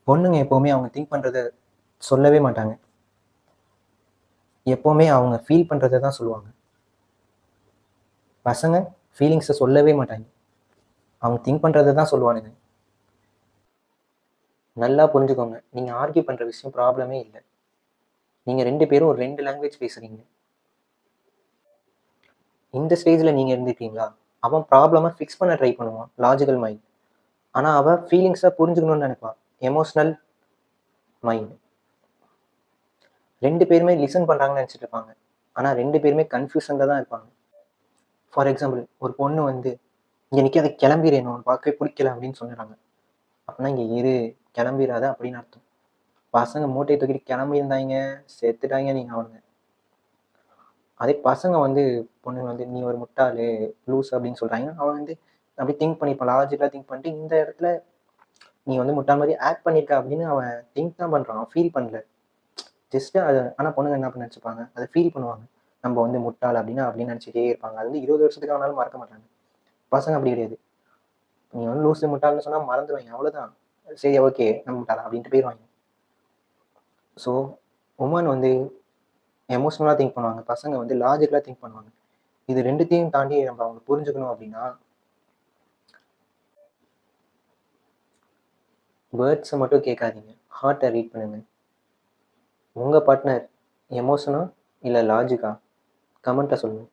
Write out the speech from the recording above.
பொண்ணுங்க எப்போவுமே அவங்க திங்க் பண்ணுறத சொல்லவே மாட்டாங்க. எப்போவுமே அவங்க ஃபீல் பண்ணுறத தான் சொல்லுவாங்க. பசங்க ஃபீலிங்ஸை சொல்லவே மாட்டாங்க. அவங்க திங்க் பண்ணுறத தான் சொல்லுவானுங்க. நல்லா புரிஞ்சுக்கோங்க. நீங்க ஆர்கியூ பண்ற விஷயம் ப்ராப்ளமே இல்ல. நீங்க 2 பேரும் ஒரு 2 லாங்குவேஜ் பேசுறீங்க. இந்த ஸ்டேஜ்ல நீங்க இருந்திருக்கீங்களா? அவன் ப்ராப்ளம ஃபிக்ஸ் பண்ண ட்ரை பண்ணுவான். Logical mind. ஆனா அவ ஃபீலிங்ஸ புரிஞ்சுக்கணும்னு நெனைப்பா. Emotional mind. 2 பேருமே லிசன் பண்றாங்கன்னு நெனச்சுட்டு இருப்பாங்க. ஆனா 2 பேருமே கன்ஃப்யூஷன்ல தான் இருப்பாங்க. ஃபார் எக்ஸாம்பிள் ஒரு பொண்ணு வந்து, "இங்க நிக்காத கெளம்பிரு என்ன உன்ன பார்க்கவே புடிக்கல" அப்படின்னு சொல்லுறாங்க. அப்பன்னா இங்க இரு, கெளம்பிராத அப்படின்னு அர்த்தம். பசங்க மூட்டைய தூக்கிட்டு கெளம்பியிருந்தாய்ங்க, செத்துட்டாய்ங்க நீங்க அவனுங்க. அதே பசங்க வந்து பொண்ணுங்க வந்து, "நீ ஒரு முட்டாளு, லூசு" அப்படின்னு சொல்றாய்ங்க. அவன் வந்து அப்படியே திங்க் பண்ணியிருப்பான். லாஜிக்கலா திங்க் பண்ணிட்டு, இந்த இடத்துல நீ வந்து முட்டாள் மாரி ஆக்ட் பண்ணியிருக்க அப்படின்னு அவன் திங்க் தான் பண்றான். அவன் ஃபீல் பண்ணல. ஜஸ்ட் அத ஆனா பொண்ணுங்க என்ன நெனச்சுப்பாங்க, அத ஃபீல் பண்ணுவாங்க. நம்ம வந்து முட்டாள் அப்படின்னு நெனச்சுட்டே இருப்பாங்க. அது வந்து 20 வருஷத்துக்கு ஆனாலும் மறக்க மாட்டாங்க. பசங்க அப்படி கிடையாது. நீ வந்து லூசு, முட்டாள்ன்னு சொன்னா மறந்துருவாய்ங்க. அவ்வளோதான். சரி ஓகே. நம்ம முட்டாளா அப்படின்ட்டு போயிருவாய்ங்க. ஸோ, வுமன் வந்து எமோஷனலா திங்க் பண்ணுவாங்க. பசங்க வந்து லாஜிக்கலா திங்க் பண்ணுவாங்க. இது 2த்தையும் தாண்டி நம்ம அவங்க புரிஞ்சுக்கணும் அப்படின்னா, வேர்ட்ஸ மட்டும் கேட்காதீங்க. ஹார்ட்ட ரீட் பண்ணுங்க. உங்க பார்ட்னர் எமோஷனா? இல்ல லாஜிக்கா? கமெண்ட்ல சொல்லுங்க.